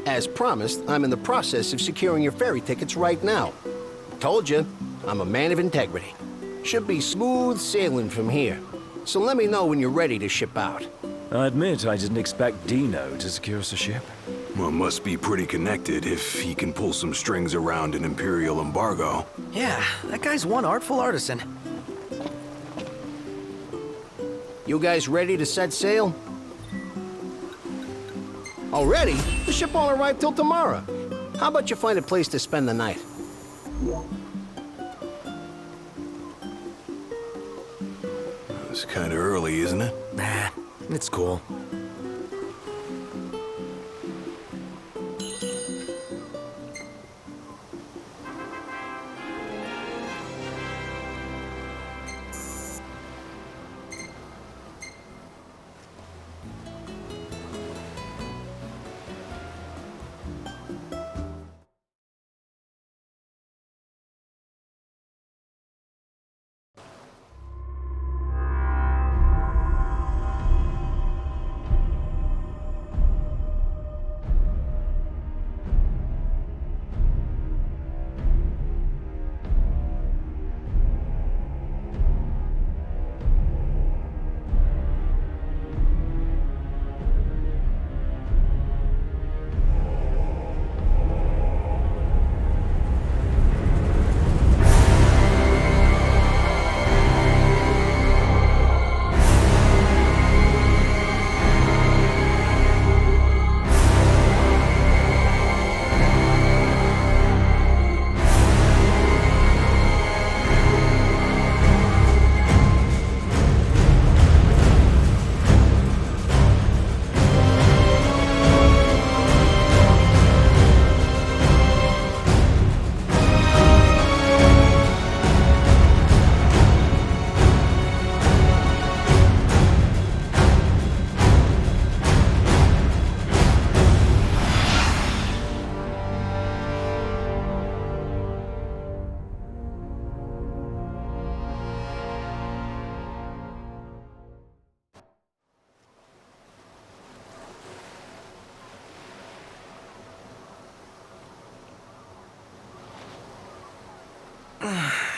As promised, I'm in the process of securing your ferry tickets right now. Told you, I'm a man of integrity. Should be smooth sailing from here. So let me know when you're ready to ship out. I admit I didn't expect Dino to secure us a ship. Well, must be pretty connected if he can pull some strings around an Imperial embargo. Yeah, that guy's one artful artisan. You guys ready to set sail? Already? The ship won't arrive till tomorrow. How about you find a place to spend the night? It's kind of early, isn't it? Nah, it's cool.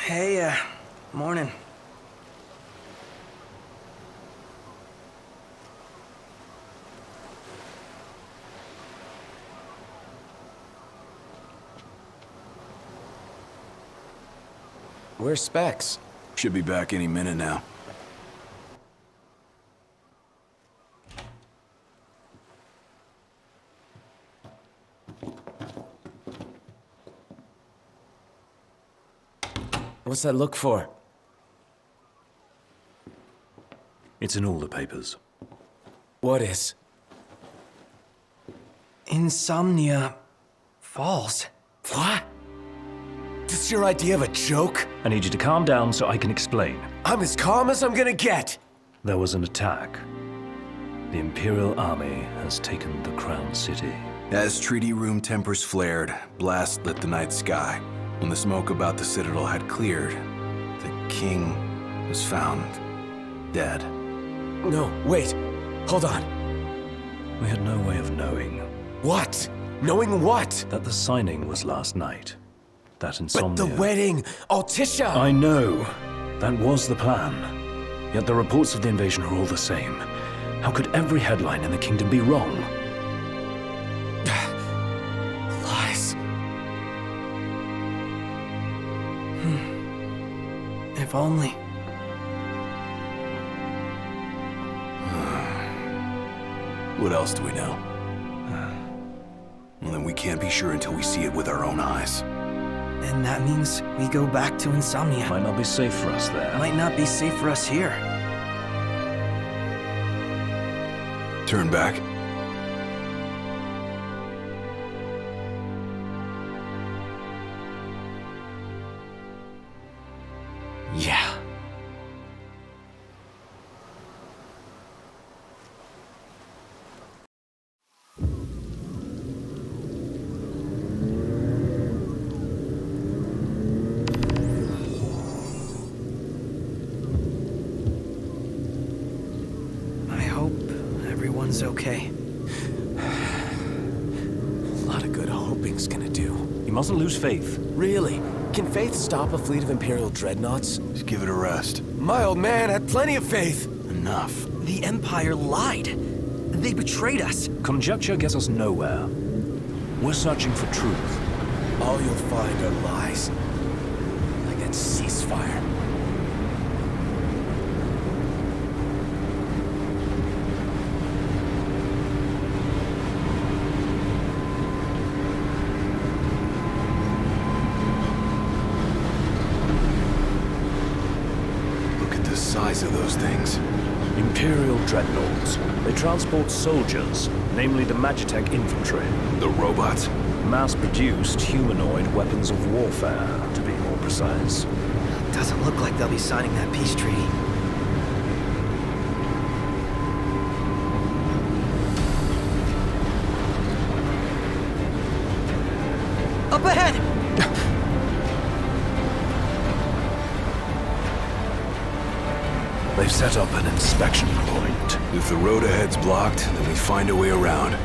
Hey, morning. Where's Specs? Should be back any minute now. What's that look for? It's in all the papers. What is? Insomnia Falls. What? This your idea of a joke? I need you to calm down so I can explain. I'm as calm as I'm gonna get! There was an attack. The Imperial Army has taken the Crown City. As treaty room tempers flared, blast lit the night sky. When the smoke about the Citadel had cleared, the king was found dead. No, wait. Hold on. We had no way of knowing What? Knowing what? that the signing was last night. That But Insomnia... the wedding! Altisha! I know. That was the plan. Yet the reports of the invasion are all the same. How could every headline in the kingdom be wrong? Lies. If only. What else do we know? Well, then we can't be sure until we see it with our own eyes. And that means we go back to Insomnia. Might not be safe for us there. Might not be safe for us here. Turn back. Yeah. I hope everyone's okay. magic's gonna do. You mustn't lose faith. Really? Can faith stop a fleet of Imperial dreadnoughts? Just give it a rest. My old man had plenty of faith. Enough. The Empire lied. They betrayed us. Conjecture gets us nowhere. We're searching for truth. All you'll find are lies. Like that ceasefire. Look at the size of those things. Imperial dreadnoughts. They transport soldiers, namely the Magitech infantry. The robots. Mass-produced humanoid weapons of warfare, to be more precise. Doesn't look like they'll be signing that peace treaty. Up ahead! They've set up an inspection point. If the road ahead's blocked, then we find a way around.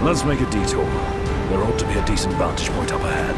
Let's make a detour. There ought to be a decent vantage point up ahead.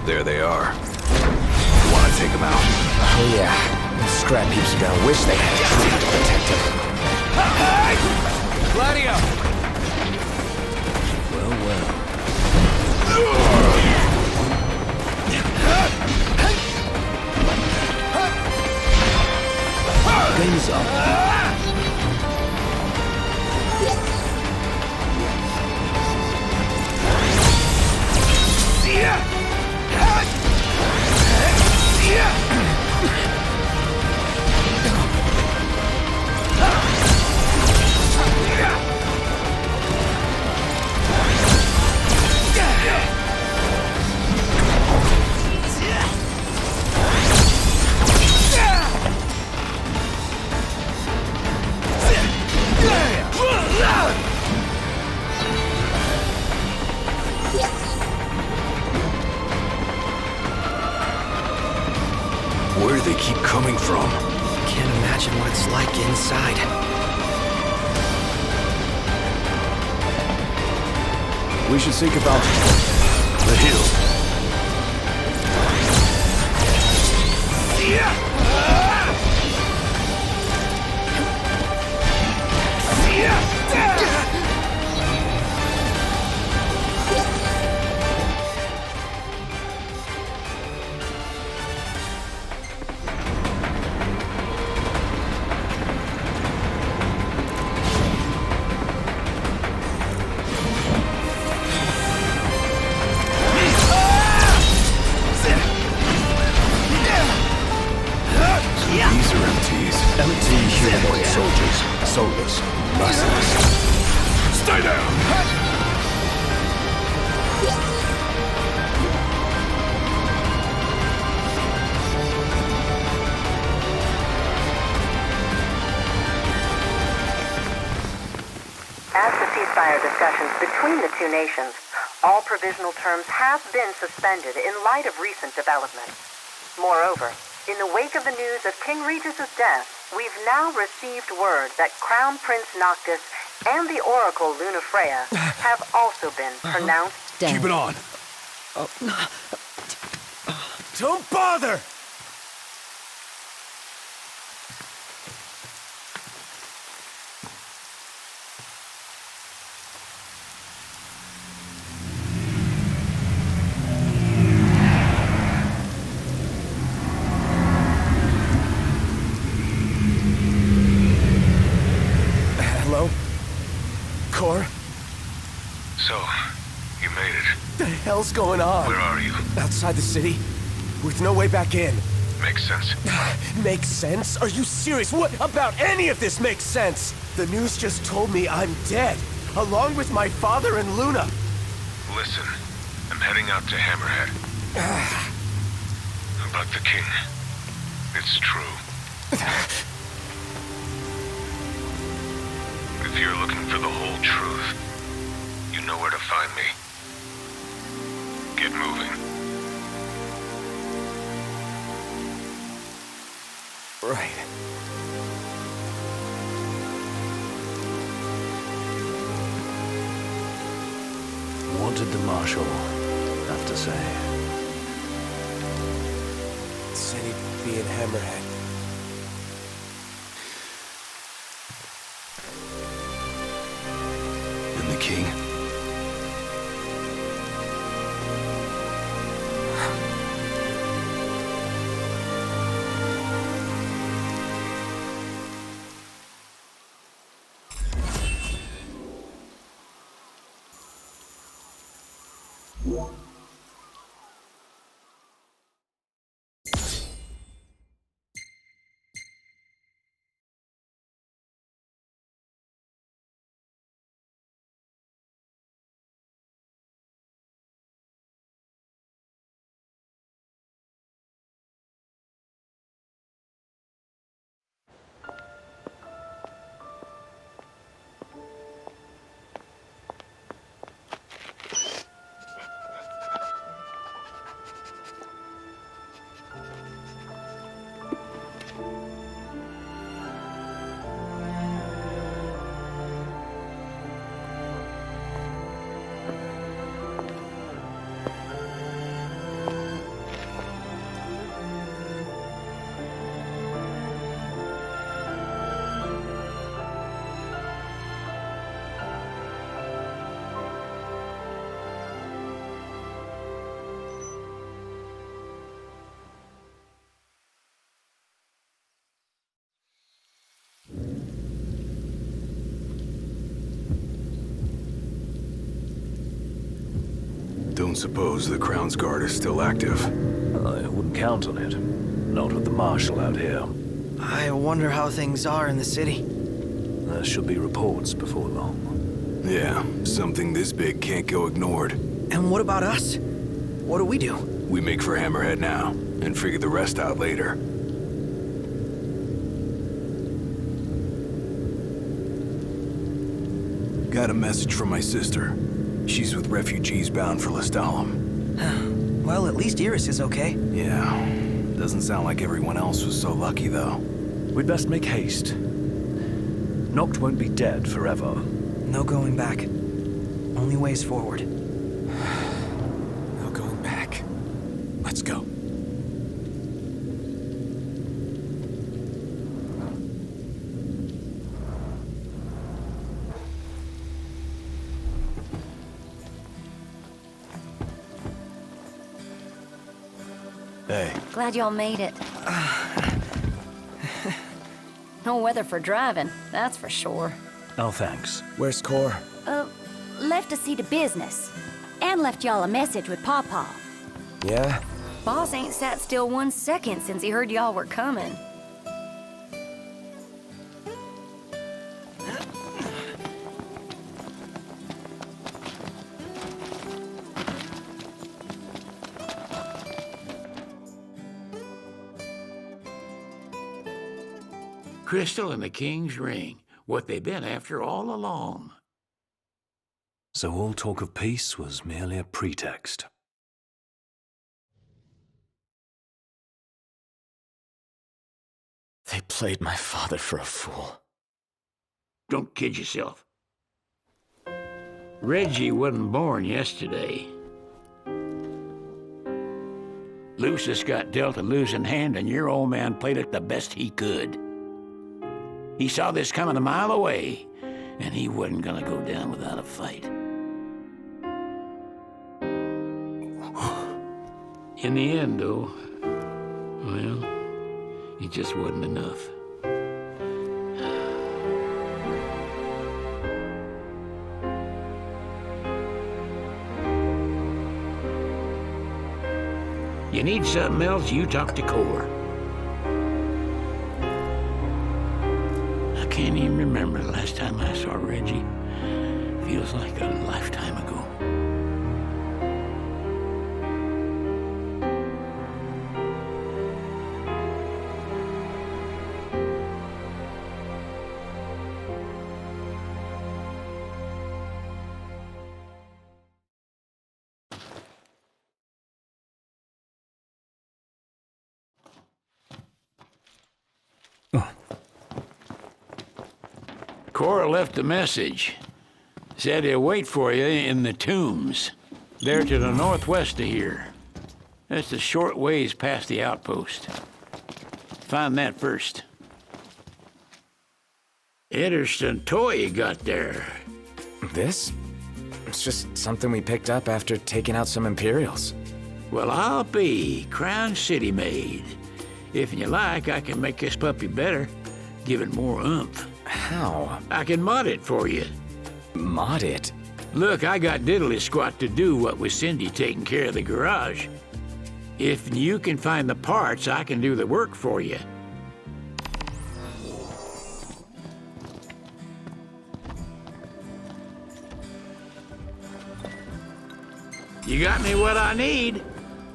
There they are. You want to take them out? Oh yeah. Those scrap heaps are gonna wish they had a tree to protect them. Gladio! Well, well. Game's up. Where do they keep coming from? Can't imagine what it's like inside. We should seek a vantage point. The hill. soulless, merciless. Stay down! As the ceasefire discussions between the two nations, all provisional terms have been suspended in light of recent developments. Moreover, in the wake of the news of King Regis's death, we've now received word that Crown Prince Noctis and the Oracle Lunafreya have also been pronounced dead. Keep it on. Don't bother! Hello? Cor? So, you made it. The hell's going on? Where are you? Outside the city, with no way back in. Makes sense. Makes sense? Are you serious? What about any of this makes sense? The news just told me I'm dead, along with my father and Luna. Listen, I'm heading out to Hammerhead. About the king. It's true. If you're looking for the whole truth, you know where to find me. Get moving. Right. What did the Marshal have to say? Said he'd be in Hammerhead. And the king? Don't suppose the Crown's Guard is still active. I wouldn't count on it. Not with the Marshal out here. I wonder how things are in the city. There should be reports before long. Yeah, something this big can't go ignored. And what about us? What do we do? We make for Hammerhead now, and figure the rest out later. Got a message from my sister. She's with refugees bound for Lestalem. Well, at least Iris is okay. Yeah, doesn't sound like everyone else was so lucky, though. We'd best make haste. Noct won't be dead forever. No going back. Only ways forward. No going back. Let's go. Hey. Glad y'all made it. No weather for driving, that's for sure. Oh, thanks. Where's Cor? Left to see to business. And left y'all a message with Pawpaw. Yeah? Boss ain't sat still 1 second since he heard y'all were coming. crystal and the king's ring. What they've been after all along. So all talk of peace was merely a pretext. They played my father for a fool. Don't kid yourself. Reggie wasn't born yesterday. Lucius got dealt a losing hand, and your old man played it the best he could. He saw this coming a mile away, and he wasn't gonna go down without a fight. In the end, though, well, it just wasn't enough. You need something else, you talk to Core. I can't even remember the last time I saw Reggie. Feels like a lifetime ago. Cora left a message. Said he'll wait for you in the tombs. They're to the northwest of here. That's a short ways past the outpost. Find that first. Interesting toy you got there. This? It's just something we picked up after taking out some Imperials. Well, I'll be Crown City made. If you like, I can make this puppy better. Give it more oomph. How? I can mod it for you. Mod it? Look, I got diddly squat to do what with Cindy taking care of the garage. If you can find the parts, I can do the work for you. You got me what I need.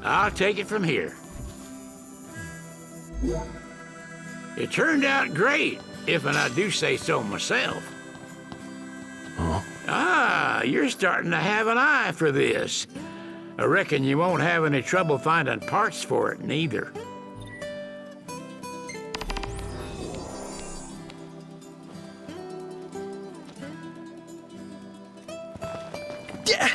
I'll take it from here. It turned out great, if I do say so myself. Huh? Ah, you're starting to have an eye for this. I reckon you won't have any trouble finding parts for it, neither. Yeah.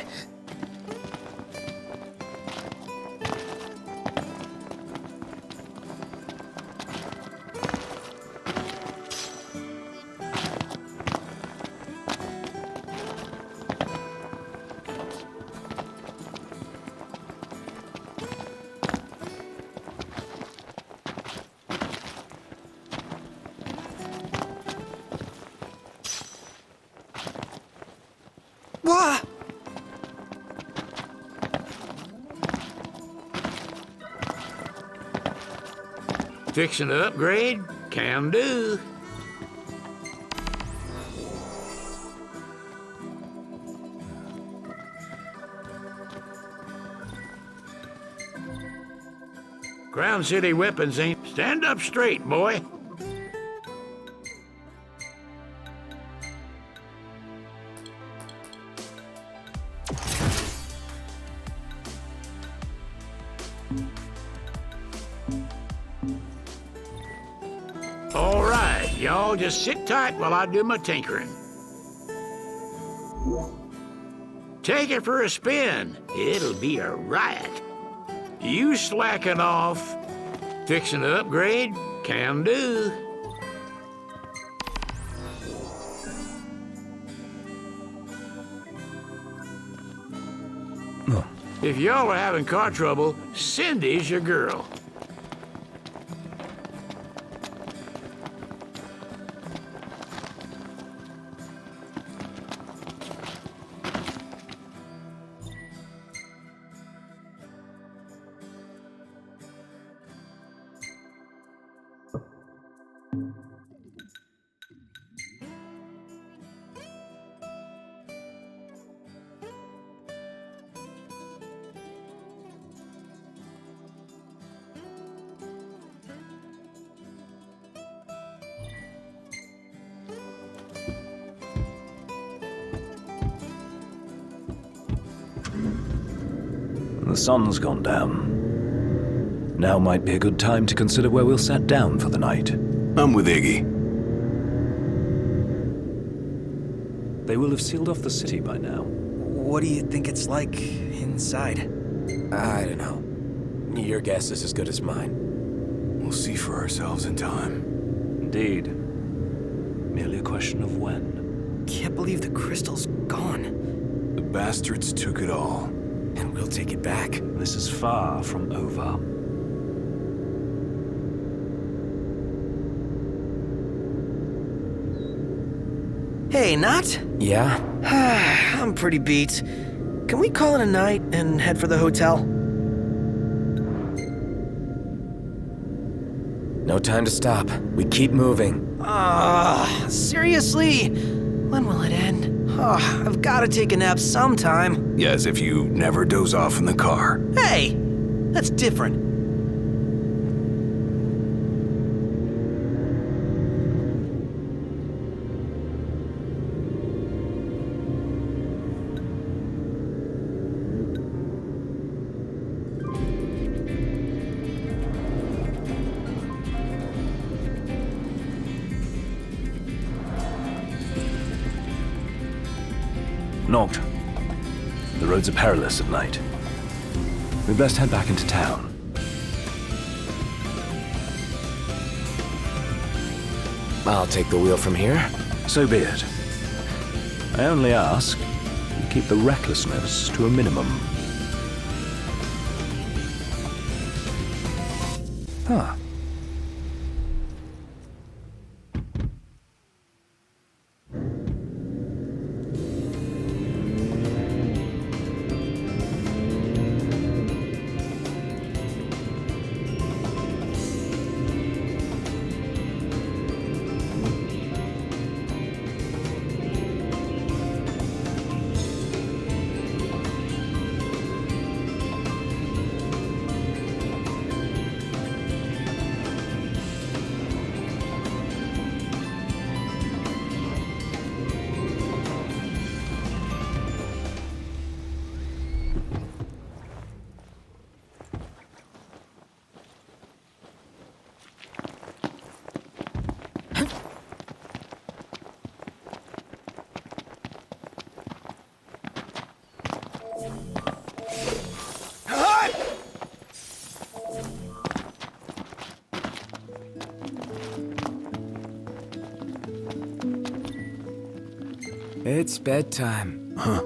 Wah! Fixing to upgrade? Can do. Crown City weapons ain't... Stand up straight, boy. All right, y'all just sit tight while I do my tinkering. Take it for a spin. It'll be a riot. You slacking off. Fixing to upgrade? Can do. If y'all are having car trouble, Cindy's your girl. The sun's gone down. Now might be a good time to consider where we'll set down for the night. I'm with Iggy. They will have sealed off the city by now. What do you think it's like inside? I don't know. Your guess is as good as mine. We'll see for ourselves in time. Indeed. Merely a question of when. Can't believe the crystal's gone. The bastards took it all. And we'll take it back. This is far from over. Hey, Nat? Yeah? I'm pretty beat. Can we call it a night and head for the hotel? No time to stop. We keep moving. Seriously? When will it end? I've gotta take a nap sometime. Yeah, as if you never doze off in the car. Hey! That's different. Knocked. The roads are perilous at night. We'd best head back into town. I'll take the wheel from here. So be it. I only ask you keep the recklessness to a minimum. Huh. It's bedtime. Huh.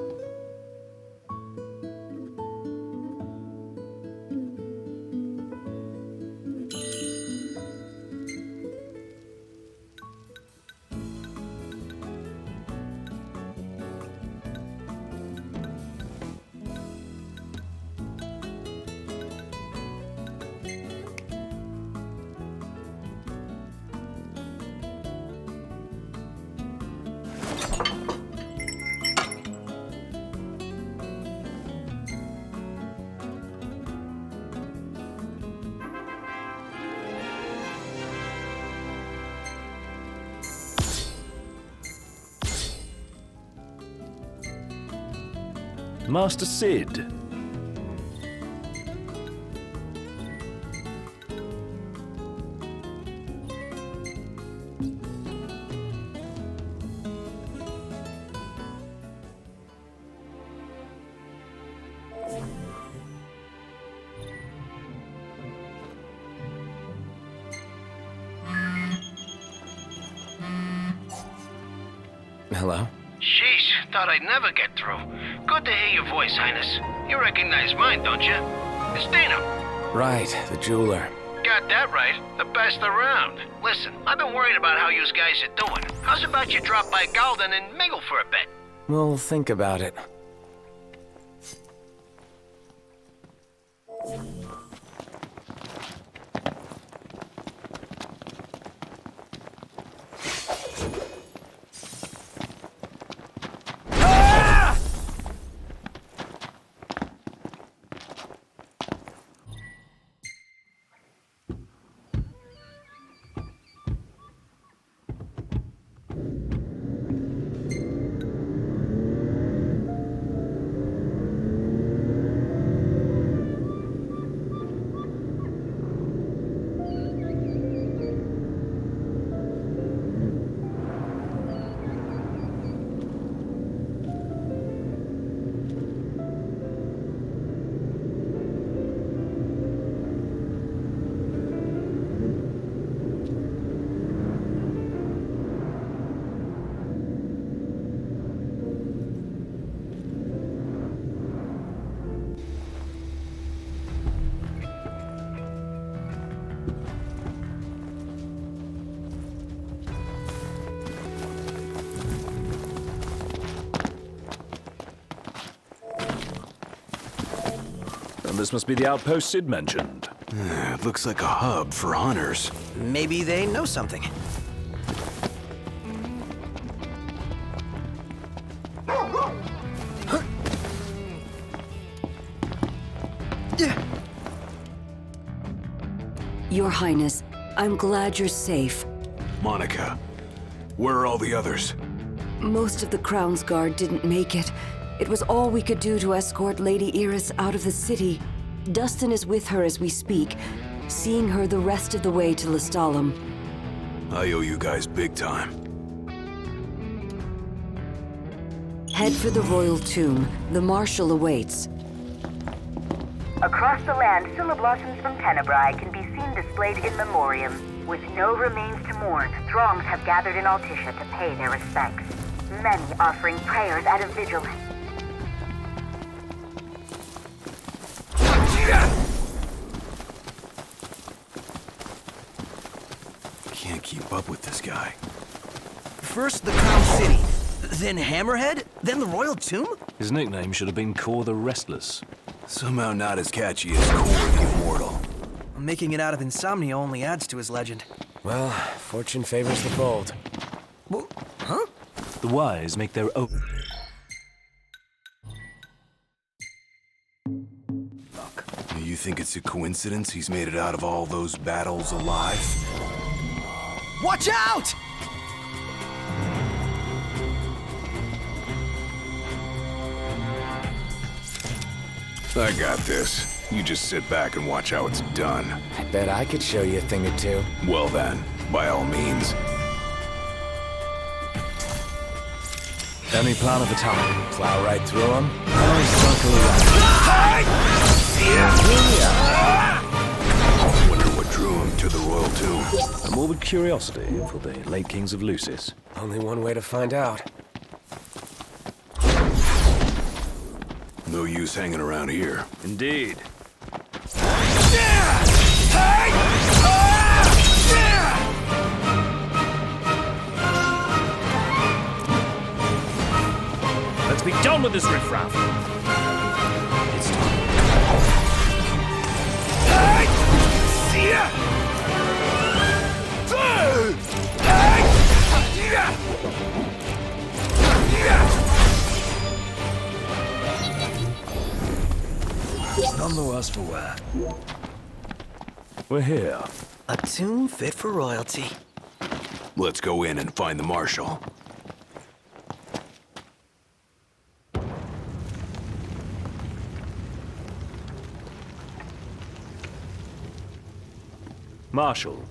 Master Sid. Hello? Sheesh, thought I'd never get through. Good to hear your voice, Highness. You recognize mine, don't you? It's Dana. Right, the jeweler. Got that right. The best around. Listen, I've been worried about how you guys are doing. How's about you drop by Galden and mingle for a bit? We'll think about it. This must be the outpost Sid mentioned. It looks like a hub for hunters. Maybe they know something. Your Highness, I'm glad you're safe. Monica, where are all the others? Most of the Crown's Guard didn't make it. It was all we could do to escort Lady Iris out of the city. Dustin is with her as we speak, seeing her the rest of the way to Lestalem. I owe you guys big time. Head for the royal tomb. The Marshal awaits. Across the land, blossoms from Tenebrae can be seen displayed in memoriam. With no remains to mourn, throngs have gathered in Altisha to pay their respects. Many offering prayers at a vigil. Can't keep up with this guy. First the Crown City, then Hammerhead, then the Royal Tomb? His nickname should have been Kor the Restless. Somehow not as catchy as Kor the Immortal. Making it out of Insomnia only adds to his legend. Well, fortune favors the bold. Huh? The wise make their own. You think it's a coincidence he's made it out of all those battles alive? Watch out! I got this. You just sit back and watch how it's done. I bet I could show you a thing or two. Well then, by all means. Any plan of attack? Plow right through them? Or circle around? Wonder what drew him to the Royal Tomb. A morbid curiosity for the late kings of Lucis. Only one way to find out. No use hanging around here. Indeed. Let's be done with this riffraff. It's time. None the worse for wear. We're here. A tomb fit for royalty. Let's go in and find the Marshal. Marshal.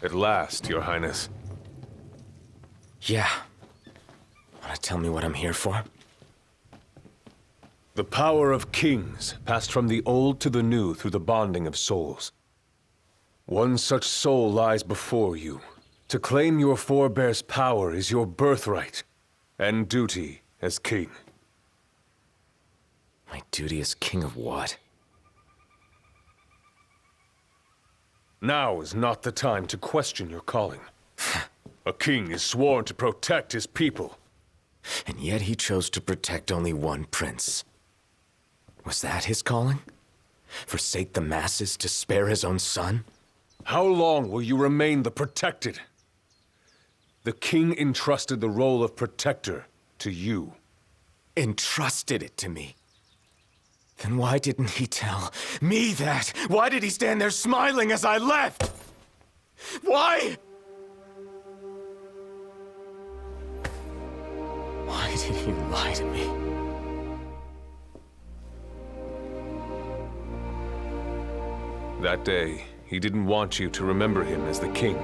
At last, Your Highness. Yeah. Wanna tell me what I'm here for? The power of kings passed from the old to the new through the bonding of souls. One such soul lies before you. To claim your forebear's power is your birthright and duty as king. My duty as king of what? Now is not the time to question your calling. A king is sworn to protect his people. And yet he chose to protect only one prince. Was that his calling? Forsake the masses to spare his own son? How long will you remain the protected? The king entrusted the role of protector to you. Entrusted it to me? Then why didn't he tell me that? Why did he stand there smiling as I left? Why? Why did he lie to me? That day, he didn't want you to remember him as the king.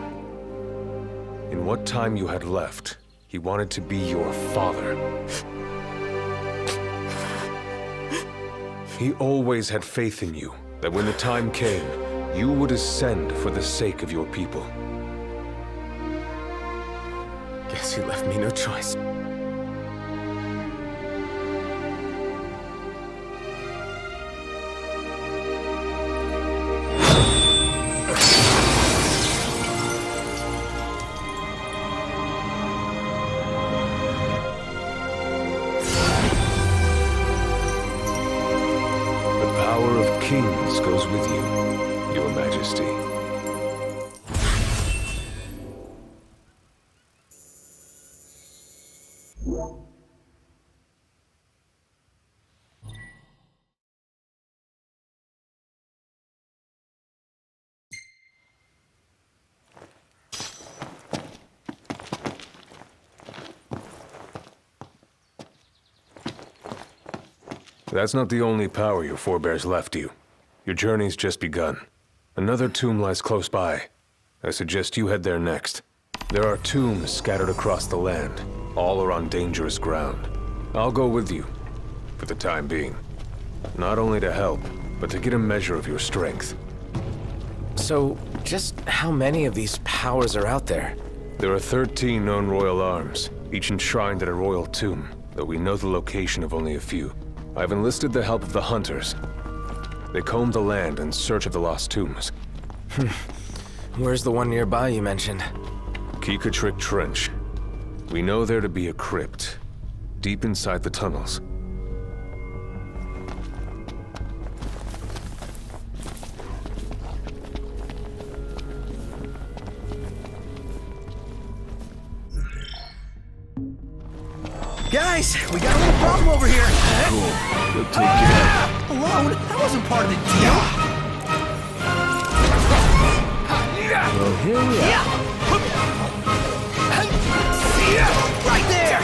In what time you had left, he wanted to be your father. He always had faith in you, that when the time came, you would ascend for the sake of your people. Guess he left me no choice. kings goes with you, Your Majesty. That's not the only power your forebears left you. Your journey's just begun. Another tomb lies close by. I suggest you head there next. There are tombs scattered across the land. All are on dangerous ground. I'll go with you, for the time being. Not only to help, but to get a measure of your strength. So, just how many of these powers are out there? There are 13 known royal arms, each enshrined at a royal tomb, though we know the location of only a few. I've enlisted the help of the hunters. They comb the land in search of the lost tombs. Where's the one nearby you mentioned? Kikatrick Trench. We know there to be a crypt, deep inside the tunnels. Guys, we got a little problem over here. Cool. Go take care. Alone? That wasn't part of the deal. Well, here we are. Right there.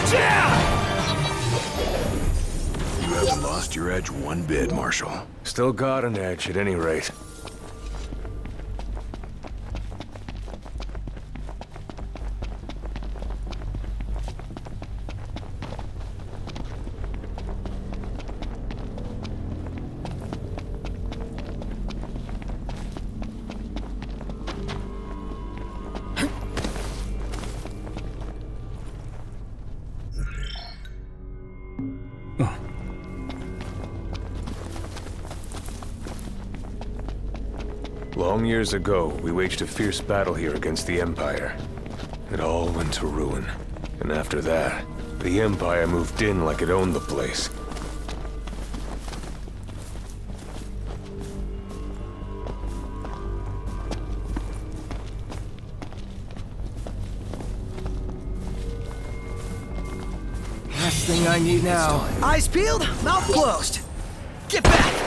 You haven't lost your edge one bit, Marshal. Still got an edge at any rate. Long years ago, we waged a fierce battle here against the Empire. It all went to ruin. And after that, the Empire moved in like it owned the place. Last thing I need now. Eyes peeled, mouth closed. Get back!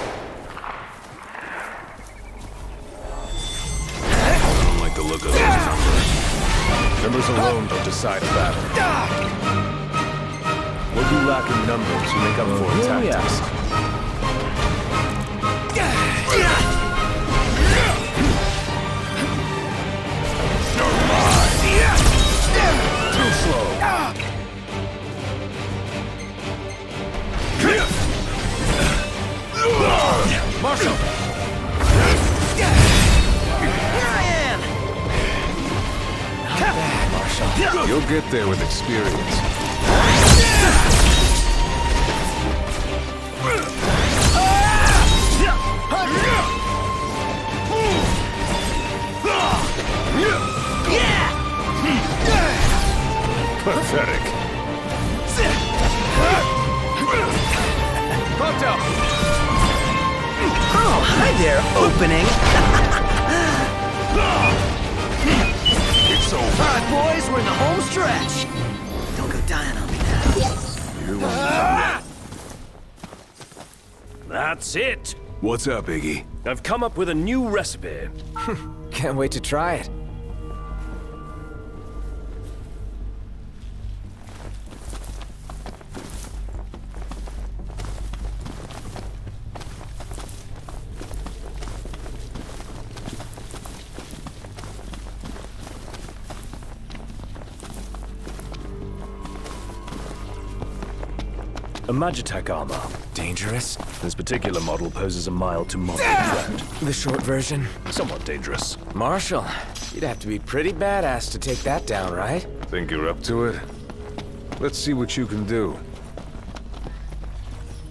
The look of those numbers. Numbers alone don't decide a battle. What you lack in numbers, you make up for in tactics. Too slow. Marshal! You'll get there with experience. Pathetic. Pronto! Oh, hi there, opening. It's over. All right, boys, we're in the home stretch. Don't go dying on me now. That's it. What's up, Iggy? I've come up with a new recipe. Can't wait to try it. A Magitech armor. Dangerous? This particular model poses a mild to moderate threat. The short version? Somewhat dangerous. Marshal, you'd have to be pretty badass to take that down, right? Think you're up to it? Let's see what you can do.